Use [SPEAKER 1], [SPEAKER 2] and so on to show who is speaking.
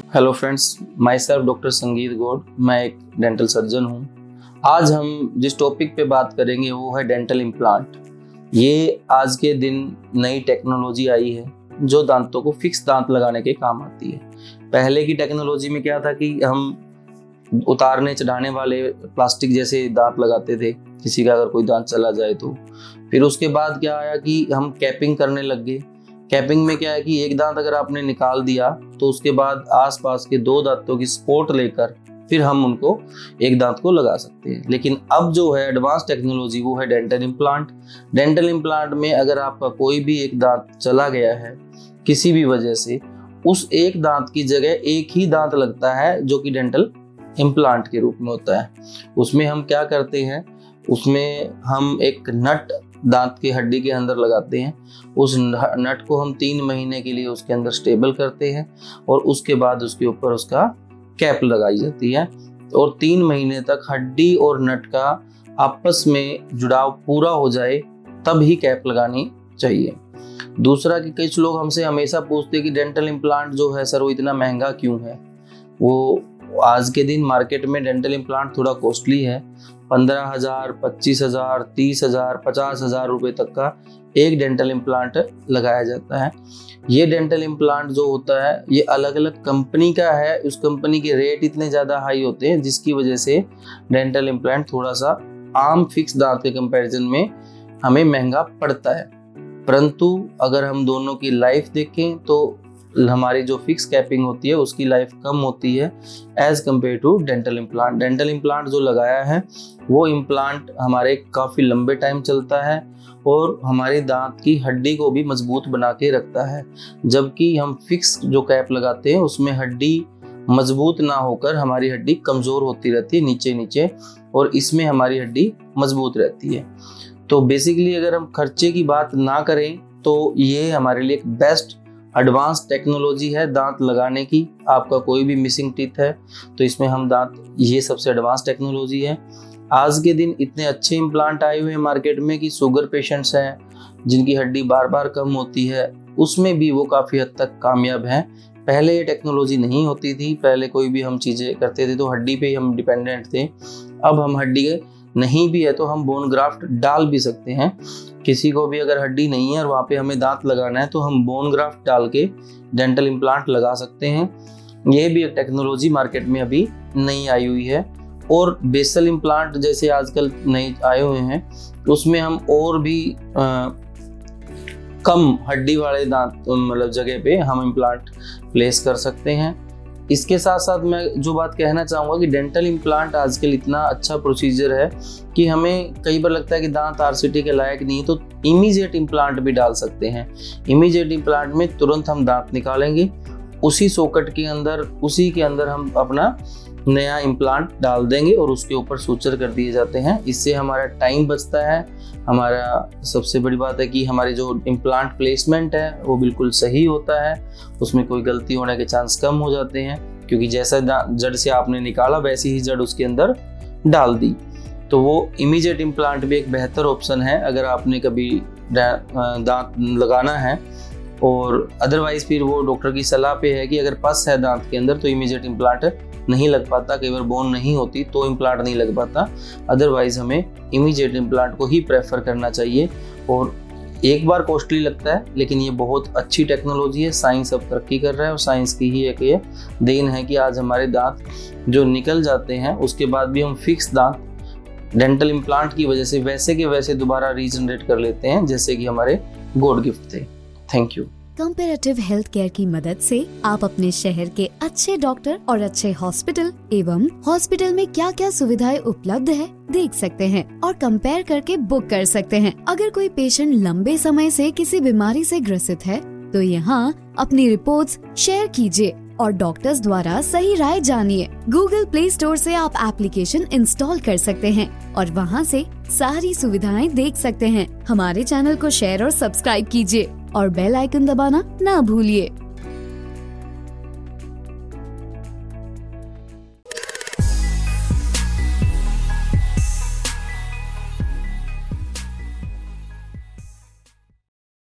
[SPEAKER 1] Hello friends, my self doctor संगीत गौड़। मैं एक डेंटल सर्जन हूँ। आज हम जिस टॉपिक पे बात करेंगे वो है डेंटल इम्प्लांट। ये आज के दिन नई टेक्नोलॉजी आई है जो दांतों को फिक्स दांत लगाने के काम आती है। पहले की टेक्नोलॉजी में क्या था कि हम उतारने चढ़ाने वाले प्लास्टिक जैसे दांत लगाते थे, किसी का अगर कोई दांत चला जाए तो। फिर उसके बाद क्या आया कि हम कैपिंग करने लग गए। कैपिंग में क्या है कि एक दांत अगर आपने निकाल दिया तो उसके बाद आसपास के दो दांतों की सपोर्ट लेकर फिर हम उनको एक दांत को लगा सकते हैं। लेकिन अब जो है एडवांस टेक्नोलॉजी वो है डेंटल इम्प्लांट। डेंटल इम्प्लांट में अगर आपका कोई भी एक दांत चला गया है किसी भी वजह से, उस एक दांत की जगह एक ही दांत लगता है जो कि डेंटल इम्प्लांट के रूप में होता है। उसमें हम क्या करते हैं, उसमें हम एक नट दांत की हड्डी के अंदर लगाते हैं। उस नट को हम 3 महीने के लिए उसके अंदर स्टेबल करते हैं और उसके बाद उसके ऊपर उसका कैप लगाई जाती है और 3 महीने तक हड्डी और नट का आपस में जुड़ाव पूरा हो जाए तब ही कैप लगानी चाहिए। दूसरा कि कुछ लोग हमसे हमेशा पूछते हैं कि डेंटल इम्प्लांट जो है सर वो इतना महंगा क्यों है। वो आज के दिन मार्केट में डेंटल इम्प्लांट थोड़ा कॉस्टली है। 15,000, 25,000, 30,000, 50,000 रुपये तक का एक डेंटल इम्प्लांट लगाया जाता है। ये डेंटल इम्प्लांट जो होता है ये अलग अलग कंपनी का है। उस कंपनी के रेट इतने ज़्यादा हाई होते हैं जिसकी वजह से डेंटल इम्प्लांट थोड़ा सा आम फिक्स दांत के कंपैरिजन में हमें महंगा पड़ता है। परंतु अगर हम दोनों की लाइफ देखें तो हमारी जो फिक्स कैपिंग होती है उसकी लाइफ कम होती है as compare to dental implant. Dental implant जो लगाया है वो इम्प्लांट हमारे काफ़ी लंबे टाइम चलता है और हमारे दांत की हड्डी को भी मजबूत बना के रखता है। जबकि हम फिक्स जो कैप लगाते हैं उसमें हड्डी मजबूत ना होकर हमारी हड्डी कमज़ोर होती रहती है नीचे नीचे, और इसमें हमारी हड्डी मजबूत रहती है। तो बेसिकली अगर हम खर्चे की बात ना करें तो ये हमारे लिए एक बेस्ट एडवांस टेक्नोलॉजी है दांत लगाने की। आपका कोई भी मिसिंग टीथ है तो इसमें हम दांत, ये सबसे एडवांस टेक्नोलॉजी है। आज के दिन इतने अच्छे इम्प्लांट आए हुए हैं मार्केट में कि शुगर पेशेंट्स हैं जिनकी हड्डी बार बार कम होती है, उसमें भी वो काफ़ी हद तक कामयाब हैं। पहले ये टेक्नोलॉजी नहीं होती थी। पहले कोई भी हम चीज़ें करते थे तो हड्डी पे ही हम डिपेंडेंट थे। अब हम हड्डी नहीं भी है तो हम बोन ग्राफ्ट डाल भी सकते हैं। किसी को भी अगर हड्डी नहीं है और वहाँ पे हमें दांत लगाना है तो हम बोन ग्राफ्ट डाल के डेंटल इम्प्लांट लगा सकते हैं। ये भी एक टेक्नोलॉजी मार्केट में अभी नई आई हुई है। और बेसल इम्प्लांट जैसे आजकल नए आए हुए हैं उसमें हम और भी कम हड्डी वाले दांत मतलब जगह पे हम इम्प्लांट प्लेस कर सकते हैं। इसके साथ साथ मैं जो बात कहना चाहूँगा कि डेंटल इम्प्लांट आजकल इतना अच्छा प्रोसीजर है कि हमें कई बार लगता है कि दांत आरसीटी के लायक नहीं, तो इमीडिएट इम्प्लांट भी डाल सकते हैं। इमीडिएट इम्प्लांट में तुरंत हम दांत निकालेंगे, उसी सॉकेट के अंदर, उसी के अंदर हम अपना नया इम्प्लांट डाल देंगे और उसके ऊपर सूचर कर दिए जाते हैं। इससे हमारा टाइम बचता है। हमारा सबसे बड़ी बात है कि हमारी जो इम्प्लांट प्लेसमेंट है वो बिल्कुल सही होता है, उसमें कोई गलती होने के चांस कम हो जाते हैं, क्योंकि जैसा जड़ से आपने निकाला वैसी ही जड़ उसके अंदर डाल दी। तो वो इमीडिएट इम्प्लांट भी एक बेहतर ऑप्शन है अगर आपने कभी दांत लगाना है। और अदरवाइज फिर वो डॉक्टर की सलाह पे है कि अगर पस है दांत के अंदर तो इमीडिएट इम्प्लांट नहीं लग पाता। कई बार बोन नहीं होती तो इम्प्लांट नहीं लग पाता। अदरवाइज हमें इमीडिएट इम्प्लांट को ही प्रेफर करना चाहिए। और एक बार कॉस्टली लगता है लेकिन ये बहुत अच्छी टेक्नोलॉजी है। साइंस अब तरक्की कर रहा है और साइंस की ही एक ये देन है कि आज हमारे दांत जो निकल जाते हैं उसके बाद भी हम फिक्स दांत डेंटल इम्प्लांट की वजह से वैसे के वैसे दोबारा रीजनरेट कर लेते हैं जैसे कि हमारे गॉड गिफ्ट थे। Thank you.
[SPEAKER 2] Comparative health care की मदद से आप अपने शहर के अच्छे डॉक्टर और अच्छे हॉस्पिटल एवं हॉस्पिटल में क्या क्या सुविधाएं उपलब्ध है देख सकते हैं और कंपेयर करके बुक कर सकते हैं। अगर कोई पेशेंट लंबे समय से किसी बीमारी से ग्रसित है तो यहाँ अपनी रिपोर्ट्स शेयर कीजिए और डॉक्टर्स द्वारा सही राय जानिए। गूगल प्ले स्टोर से आप एप्लीकेशन इंस्टॉल कर सकते हैं और वहाँ से सारी सुविधाएं देख सकते हैं। हमारे चैनल को शेयर और सब्सक्राइब कीजिए और बेल आइकन दबाना ना भूलिए।